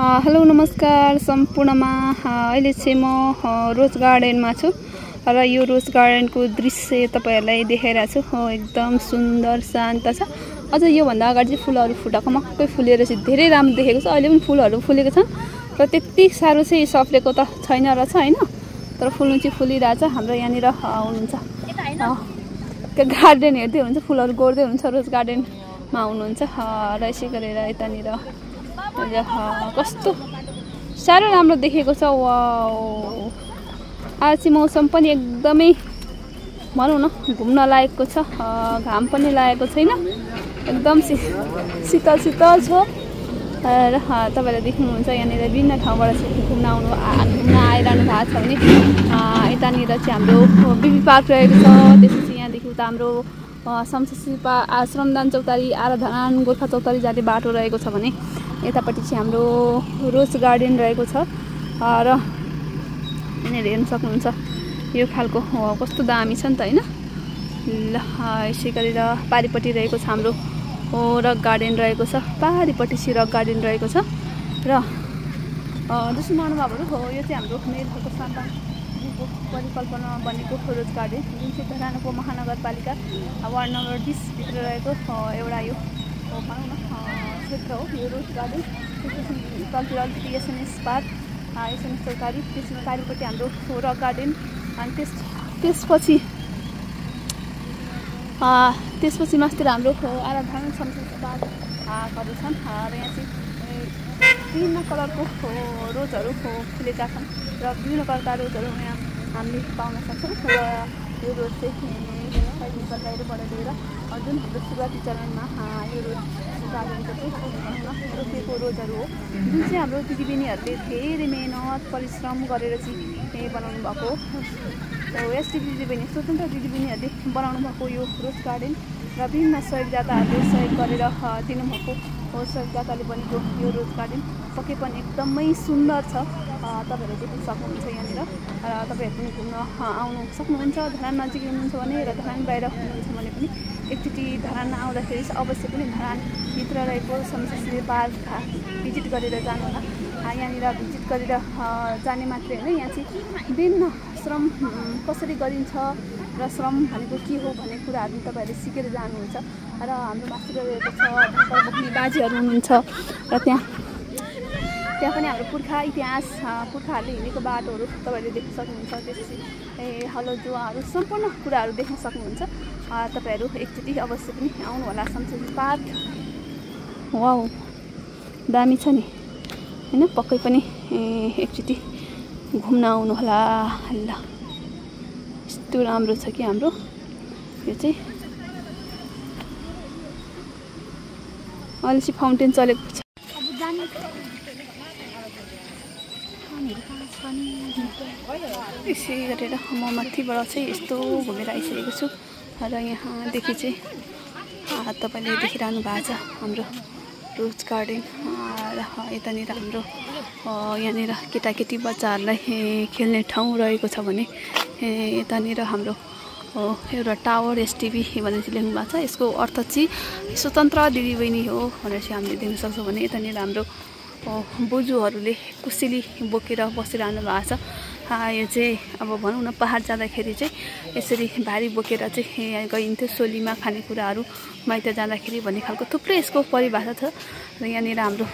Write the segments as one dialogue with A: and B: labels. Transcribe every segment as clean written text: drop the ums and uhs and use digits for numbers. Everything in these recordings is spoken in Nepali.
A: हेलो नमस्कार सम्पूर्णमा अहिले चाहिँ म रोज गार्डनमा छु र यो रोज गार्डनको दृश्य तपाईहरुलाई देखाइरहेको छु। एकदम सुन्दर शान्त छ। अझ यो भन्दा अगाडि चाहिँ फुलहरु फुटेको मक्कै फुलेर चाहिँ धेरै राम्रो देखेको छ। अहिले पनि फुलहरु फुलेको छ र त्यति सारो चाहिँ सफ्लेको त छैन रहेछ हैन, तर फुल्नु चाहिँ फुलिरहेछ। हाम्रो यहाँनिर हुनुहुन्छ गार्डन हेर्दै हुनुहुन्छ, फुलहरु गोड्दै हुनुहुन्छ, रोज गार्डनमा हुनुहुन्छ र यसै गरेर यतानिर कस्तो साह्रो राम्रो देखेको छ। वाउ, आज चाहिँ मौसम पनि एकदमै भनौँ न घुम्न लायकको छ। घाम पनि लागेको छैन, एकदम शीतल शीतल छ र तपाईहरुले देख्नुहुन्छ यहाँनिर विभिन्न ठाउँबाट घुम्न आइरहनु भएको छ भने यतानिर चाहिँ हाम्रो बिबी पार्क रहेको छ। त्यसपछि यहाँदेखि उता हाम्रो शमशेरशिल्पा श्रमदान चौतारी आराधना गोर्खा चौतारी जाने बाटो रहेको छ भने यतापट्टि चाहिँ हाम्रो रोज गार्डन रहेको छ र यहाँनिर हेर्न सक्नुहुन्छ यो खालको कस्तो दामी छ नि त हैन। ल यसै गरेर पारिपट्टि रहेको छ हाम्रो रक गार्डन रहेको छ, पारिपट्टि चाहिँ रक गार्डन रहेको छ र जस्तो महानुभावहरु हो यो चाहिँ हाम्रो नेरहरूको सन्तानको परिकल्पना बनेको रोज गार्डन जुन चाहिँ धरानको महानगरपालिका वार्ड नम्बर 20 भित्र रहेको एउटा यो भनौँ न क्षेत्र हो यो रोज गार्डन। त्यसपछि तलतिर अलिकति एसएनएस पार्क, एसएनएस चौतारी, त्यसमा पारिपट्टि हाम्रो रक गार्डन अनि त्यसपछि मास्तिर हाम्रो आराधना शमशेरशिल्पा पार्कहरू छन् र यहाँ चाहिँ विभिन्न कलरको रोजहरू फुलेका छन् र विभिन्न कलरका रोजहरू यहाँ हामीले पाउन सक्छौँ र यो रोज चाहिँ बाहिरबाट लिएर जुन हाम्रो सुरुवाती चरणमा यो रोज गार्डनको चाहिँ रोपेको रोजहरू हो जुन चाहिँ हाम्रो दिदीबहिनीहरूले धेरै मेहनत परिश्रम गरेर चाहिँ बनाउनु भएको हो। एसटी दिदीबहिनी स्वतन्त्र दिदीबहिनीहरूले बनाउनु भएको यो रोज गार्डन र विभिन्न सहयोगदाताहरूले सहयोग गरेर दिनुभएको सहयोगदाताले बनेको यो रोज गार्डन पक्कै पनि एकदमै सुन्दर छ। तपाईहरुले देख्न सक्नुहुन्छ यहाँनिर र तपाईहरु पनि घुम्न आउनु सक्नुहुन्छ। धरान नजिक हुनुहुन्छ भने र धरान बाहिर हुनुहुन्छ भने पनि एकचोटि धरान आउँदाखेरि अवश्य पनि धरान भित्र रहेको शमशेरशिल्पा पार्क भिजिट गरेर जानु होला। यहाँनिर भिजिट गरेर जाने मात्रै होइन, यहाँ चाहिँ विभिन्न श्रम कसरी गरिन्छ र श्रम भनेको के हो भन्ने कुराहरू तपाईहरुले सिकेर जानुहुन्छ र हाम्रो माथि रहेको छ ढाका बोक्ने बाजेहरू हुनुहुन्छ र त्यहाँ पनि हाम्रो पुर्खा इतिहास पुर्खाहरूले हिँडेको बाटोहरू तपाईहरुले देख्न सक्नुहुन्छ। त्यसपछि हलो जुवाहरू सम्पूर्ण कुराहरू देख्न सक्नुहुन्छ। तपाईहरु एकचोटि अवश्य पनि आउनु होला शमशेरशिल्पा पार्क। वाउ, दामी छ नि हैन, पक्कै पनि एकचोटि घुम्न आउनु होला। ल यस्तो राम्रो छ कि हाम्रो यो चाहिँ अहिले चाहिँ फाउन्टेन चलेको छ। यसै गरेर म माथिबाट चाहिँ यस्तो घुमेर आइसकेको छु र यहाँदेखि चाहिँ तपाईले देखिरहनु भएको छ हाम्रो रोज गार्डन र यतानिर हाम्रो यहाँनिर केटाकेटी बच्चाहरूलाई खेल्ने ठाउँ रहेको छ भने यतानिर हाम्रो एउटा टावर एसटिभी भनेर चाहिँ लेख्नु भएको छ। यसको अर्थ चाहिँ स्वतन्त्र दिदीबहिनी हो भनेर चाहिँ हामीले देख्न सक्छौँ भने यतानिर हाम्रो बोजूहरूले कुसेली बोकेर बसिरहनु भएको छ। यो चाहिँ अब भनौँ न पहाड जाँदाखेरि चाहिँ यसरी भारी बोकेर चाहिँ गइन्थ्यो सोलीमा खानेकुराहरू माइत जाँदाखेरि भन्ने खालको थुप्रै यसको परिभाषा छ र यहाँनिर हाम्रो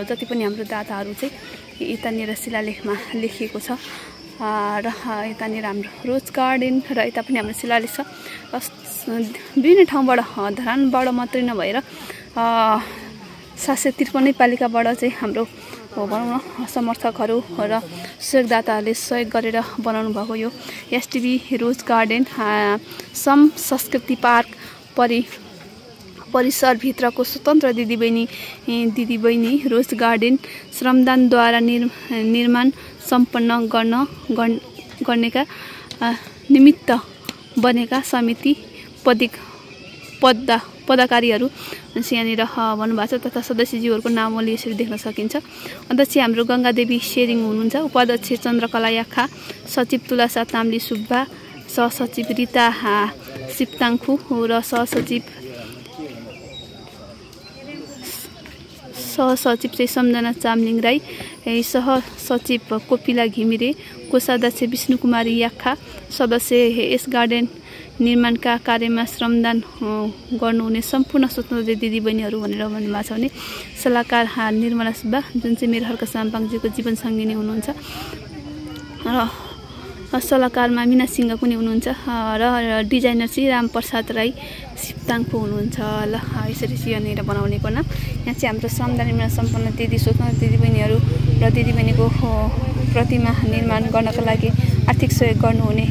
A: जति पनि हाम्रो दाताहरू चाहिँ यतानिर शिलालेखमा लेखिएको छ र यतानिर हाम्रो रोज गार्डन र यता पनि हाम्रो शिलालेख छ। विभिन्न ठाउँबाट धरानबाट मात्रै नभएर 753 पालिकाबाट चाहिँ हाम्रो भनौँ न समर्थकहरू र सहयोगदाताहरूले सहयोग गरेर बनाउनु भएको यो एसटिभी रोज गार्डन संस्कृति पार्क परिसरभित्रको स्वतन्त्र दिदीबहिनी रोज गार्डन श्रमदानद्वारा निर्माण सम्पन्न गर्नेका निमित्त बनेका समिति पदाधिकारीहरू यहाँनिर भन्नुभएको छ तथा सदस्यज्यूहरूको नामले यसरी देख्न सकिन्छ। अध्यक्ष हाम्रो गंगादेवी शेरिङ हुनुहुन्छ, उपाध्यक्ष चन्द्रकला याखा, सचिव तुलासा ताम्ली सुब्बा, सहसचिव रिता सिप्ताङखु र सहसचिव सहसचिव चाहिँ सम्झना चामलिङ राई, सहसचिव कोपिला घिमिरे, कोषाध्यक्ष विष्णुकुमारी याखा, सदस्य यस गार्डन निर्माणका कार्यमा श्रमदान गर्नुहुने सम्पूर्ण स्वतन्त्र दिदीबहिनीहरू भनेर भन्नुभएको छ भने सल्लाहकार निर्मला सुब्बा जुन चाहिँ मेरो हर्क साम्पाङजीको जीवन सङ्गिनी हुनुहुन्छ र सल्लाहकारमा मिना सिंह पनि हुनुहुन्छ र डिजाइनर चाहिँ रामप्रसाद राई सिप्ताङको हुनुहुन्छ। ल यसरी चाहिँ यहाँनिर बनाउनेको नाम यहाँ चाहिँ हाम्रो श्रमदान निर्माण सम्पन्न स्वतन्त्र दिदीबहिनीहरू र दिदीबहिनीको प्रतिमा निर्माण गर्नका लागि आर्थिक सहयोग गर्नुहुने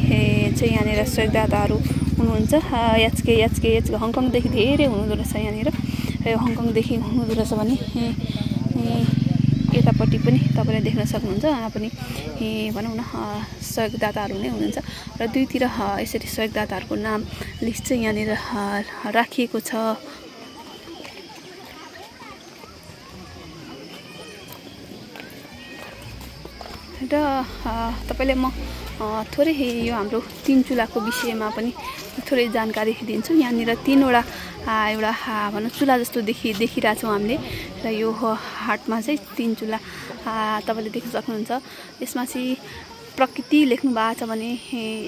A: चाहिँ यहाँनिर सहयोगदाताहरू हुनुहुन्छ। याचके हङकङदेखि धेरै हुनुहुँदो रहेछ यहाँनिर, हङकङदेखि हुनुहुँदो रहेछ भने यतापट्टि पनि तपाईँले देख्न सक्नुहुन्छ यहाँ पनि भनौँ न सहयोगदाताहरू नै हुनुहुन्छ र दुईतिर यसरी सहयोगदाताहरूको नाम लिस्ट चाहिँ यहाँनिर राखिएको छ। र तपाईँले म थोरै यो हाम्रो 3 चुलाको विषयमा पनि थोरै जानकारी दिन्छु। यहाँनिर 3वटा एउटा भनौँ चुला जस्तो देखिरहेछौँ हामीले र यो हाटमा चाहिँ 3 चुला तपाईँले देख्न सक्नुहुन्छ। यसमा चाहिँ प्रकृति लेख्नु भएको छ भने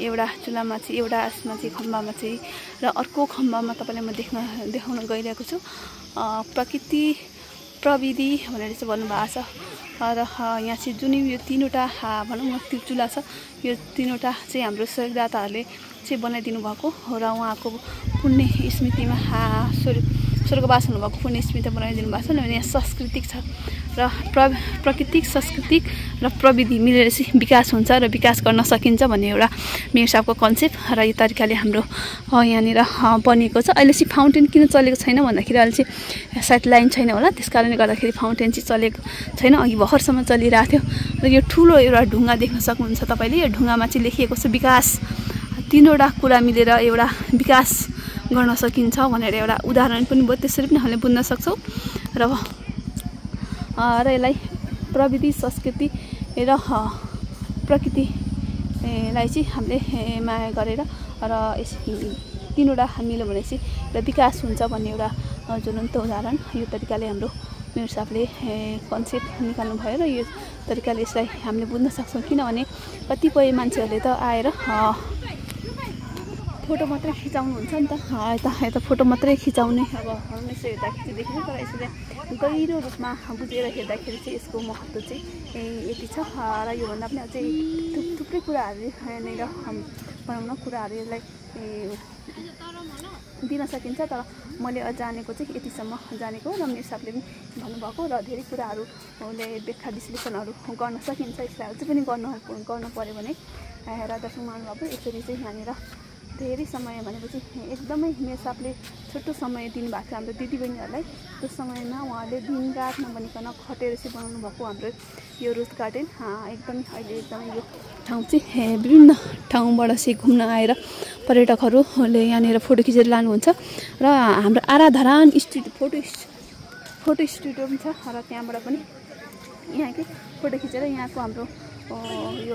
A: एउटा चुलामा चाहिँ एउटा यसमा चाहिँ खम्बामा चाहिँ र अर्को खम्बामा तपाईँलाई म देखाउन गइरहेको छु प्रकृति प्रविधि भनेर चाहिँ भन्नुभएको छ। र यहाँ चाहिँ जुन यो 3वटा भनौँ न चुला छ यो 3वटा चाहिँ हाम्रो सहयोगदाताहरूले चाहिँ बनाइदिनु भएको र उहाँको पुण्य स्मृतिमा स्वर्गवास हुनुभएको पुण्य स्मृति बनाइदिनु भएको छ। यहाँ सांस्कृतिक छ र प्राकृतिक सांस्कृतिक र प्रविधि मिलेर चाहिँ विकास हुन्छ र विकास गर्न सकिन्छ भन्ने एउटा मेयर साहबको कन्सेप्ट र यो तरिकाले हाम्रो यहाँनिर बनिएको छ। अहिले चाहिँ फाउन्टेन किन चलेको छैन भन्दाखेरि अहिले चाहिँ सायद लाइन छैन होला, त्यस कारणले गर्दाखेरि फाउन्टेन चाहिँ चलेको छैन। अघि भर्खरसम्म चलिरहेको थियो र यो ठुलो एउटा ढुङ्गा देख्न सक्नुहुन्छ तपाईँले। यो ढुङ्गामा चाहिँ लेखिएको छ विकास, 3वटा कुरा मिलेर एउटा विकास गर्न सकिन्छ भनेर एउटा उदाहरण पनि भयो, त्यसरी पनि हामीले बुझ्न सक्छौँ। र यसलाई प्रविधि संस्कृति र प्रकृतिलाई चाहिँ हामीले माया गरेर र यस 3वटा मिल्यो भने चाहिँ र विकास हुन्छ भन्ने एउटा ज्वलन्त उदाहरण यो तरिकाले हाम्रो मेयर साहबले कन्सेप्ट निकाल्नु भयो र यो तरिकाले यसलाई हामीले बुझ्न सक्छौँ। किनभने कतिपय मान्छेहरूले त आएर फोटो मात्रै खिचाउनुहुन्छ नि त, यता फोटो मात्रै खिचाउने अब हमेसा हेर्दाखेरि देखिन्छ, तर यसले गहिरो रूपमा बुझेर हेर्दाखेरि चाहिँ यसको महत्त्व चाहिँ यति छ। र योभन्दा पनि अझै थुप्रै कुराहरू यहाँनिर भनौँ न कुराहरू यसलाई दिन सकिन्छ, तर मैले जानेको चाहिँ यतिसम्म जानेको र मेरो साथले पनि भन्नुभएको र धेरै कुराहरूले व्याख्या विश्लेषणहरू गर्न सकिन्छ। यसलाई अझै पनि गर्नु पऱ्यो भने राधासँग मान्नुभएको यसरी चाहिँ यहाँनिर धेरै समय भनेपछि एकदमै मेरो साथले छोटो समय दिनुभएको छ हाम्रो दिदीबहिनीहरूलाई। त्यो समयमा उहाँले दिनरात नबनिकन खटेर चाहिँ बनाउनु भएको हाम्रो यो रोज गार्डन एकदमै अहिले एकदमै यो ठाउँ चाहिँ विभिन्न ठाउँबाट चाहिँ घुम्न आएर पर्यटकहरूले यहाँनिर फोटो खिचेर लानुहुन्छ र हाम्रो आराधरान फोटो स्टुडियो पनि छ र त्यहाँबाट पनि यहाँकै फोटो खिचेर यहाँको हाम्रो यो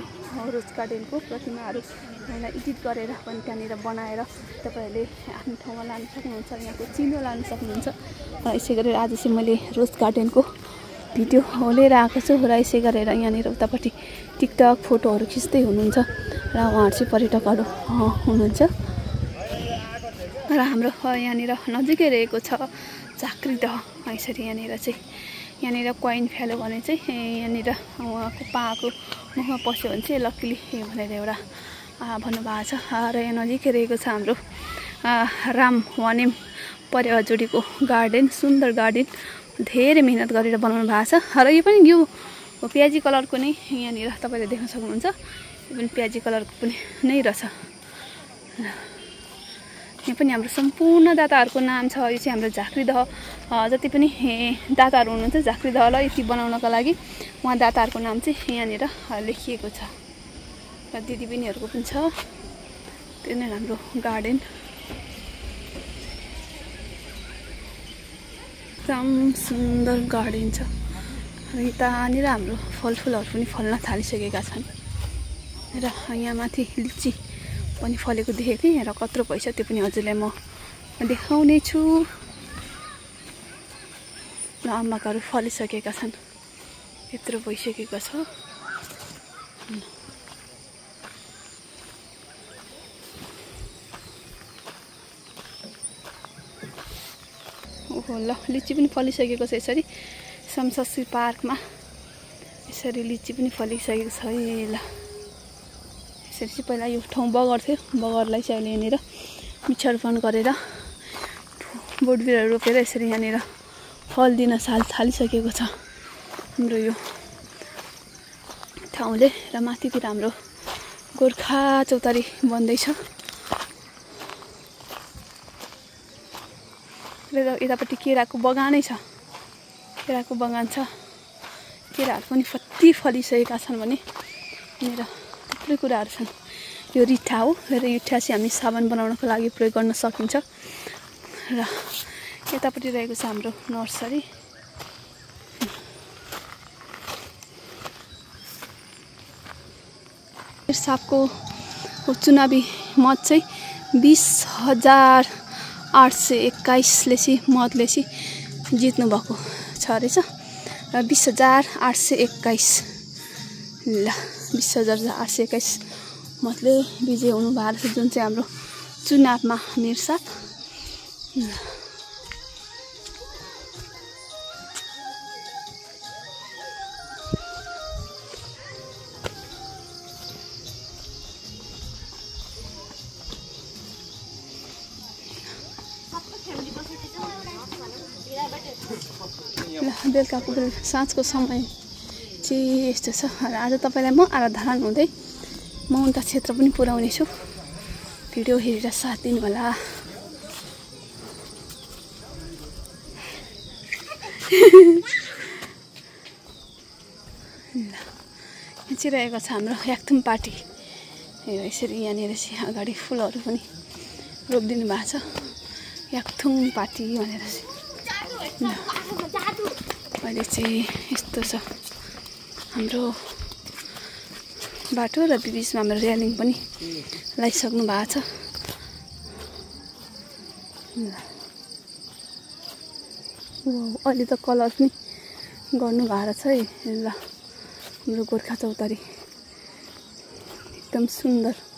A: रोज गार्डनको प्रतिमाहरू एडिट गरेर पनि त्यहाँनिर बनाएर तपाईँहरूले आफ्नो ठाउँमा लानु सक्नुहुन्छ, यहाँको चिनो लानु सक्नुहुन्छ। र यसै गरेर आज चाहिँ मैले रोज गार्डनको भिडियो लिएर आएको छु र यसै गरेर यहाँनिर उतापट्टि टिकटक फोटोहरू खिच्दै हुनुहुन्छ र उहाँहरू चाहिँ पर्यटकहरू हुनुहुन्छ र हाम्रो यहाँनिर नजिकै रहेको छ झाँक्री दह। यसरी यहाँनिर कोइन फ्याल्यो भने चाहिँ यहाँनिर उहाँको पाको मुखमा पस्यो भने चाहिँ लक्किली भनेर एउटा भन्नुभएको छ र यहाँ नजिकै रहेको छ हाम्रो राम वानेम परेवा जोडीको गार्डन, सुन्दर गार्डन धेरै मेहनत गरेर बनाउनु भएको छ र यो पनि यो प्याजी कलरको नै यहाँनिर तपाईँले देख्न सक्नुहुन्छ। यो पनि प्याजी कलरको पनि नै रहेछ। यहाँ पनि हाम्रो सम्पूर्ण दाताहरूको नाम छ। यो चाहिँ हाम्रो झाँक्री दह जति पनि दाताहरू हुनुहुन्छ झाँक्री दहलाई यति बनाउनको लागि उहाँ दाताहरूको नाम चाहिँ यहाँनिर लेखिएको छ र दिदीबहिनीहरूको पनि छ। त्यो नै हाम्रो गार्डन एकदम सुन्दर गार्डन छ र यतानिर हाम्रो फलफुलहरू पनि फल्न थालिसकेका छन् र यहाँ माथि लिची पनि फलेको देखेको थिएँ र कत्रो पैसा त्यो पनि हजुरलाई म देखाउने छु। र अम्बकहरू फलिसकेका छन्। यत्रो भइसकेको छ। ओहो ल लिची पनि फलिसकेको छ। यसरी समससी पार्कमा यसरी लिची पनि फलिसकेको छ। ल यसरी चाहिँ पहिला यो ठाउँ बगर थियो। बगरलाई चाहिँ अहिले यहाँनिर वृक्षारोपण गरेर बोट बिरुवाहरू रोपेर यसरी यहाँनिर फल दिन थालिसकेको छ हाम्रो यो ठाउँले। र माथितिर हाम्रो गोर्खा चौतारी बन्दैछ। र यतापट्टि केराको बगानै छ। केराको बगान छ। केराहरू पनि कति फलिसकेका छन् भने यहाँनिर थुप्रै कुराहरू छन्। यो रिठा हो। र रिठा चाहिँ हामी साबुन बनाउनको लागि प्रयोग गर्न सकिन्छ। र यतापट्टि रहेको छ हाम्रो नर्सरी। साहबको चुनावी मत चाहिँ 20,821ले चाहिँ मतले चाहिँ जित्नु भएको छ रहेछ। र 20,821 ल 20,821 मतले विजय हुनु भएको छ। जुन चाहिँ हाम्रो चुनावमा मेरो साथ बेलुकाको साँझको समय चाहिँ यस्तो छ। र आज तपाईँलाई म आराधना हुँदै मौनता क्षेत्र पनि पुर्याउने छु। भिडियो हेरेर साथ दिनु होला। यहाँ चाहिँ रहेको छ हाम्रो याक्थुम पार्टी। यसरी यहाँनिर चाहिँ अगाडि फुलहरू पनि रोपिदिनु भएको छ। याक्थुम पार्टी भनेर चाहिँ अहिले चाहिँ यस्तो छ हाम्रो बाटो। र बिचमा हाम्रो रेलिङ पनि लगाइसक्नु भएको छ। अहिले त कलर पनि गर्नु भएको छ है। ल हाम्रो गोर्खा चौतारी एकदम सुन्दर।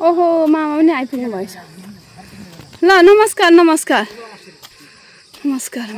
A: ओहो मामा पनि आइपुग्नु भएछ। ल नमस्कार नमस्कार नमस्कार।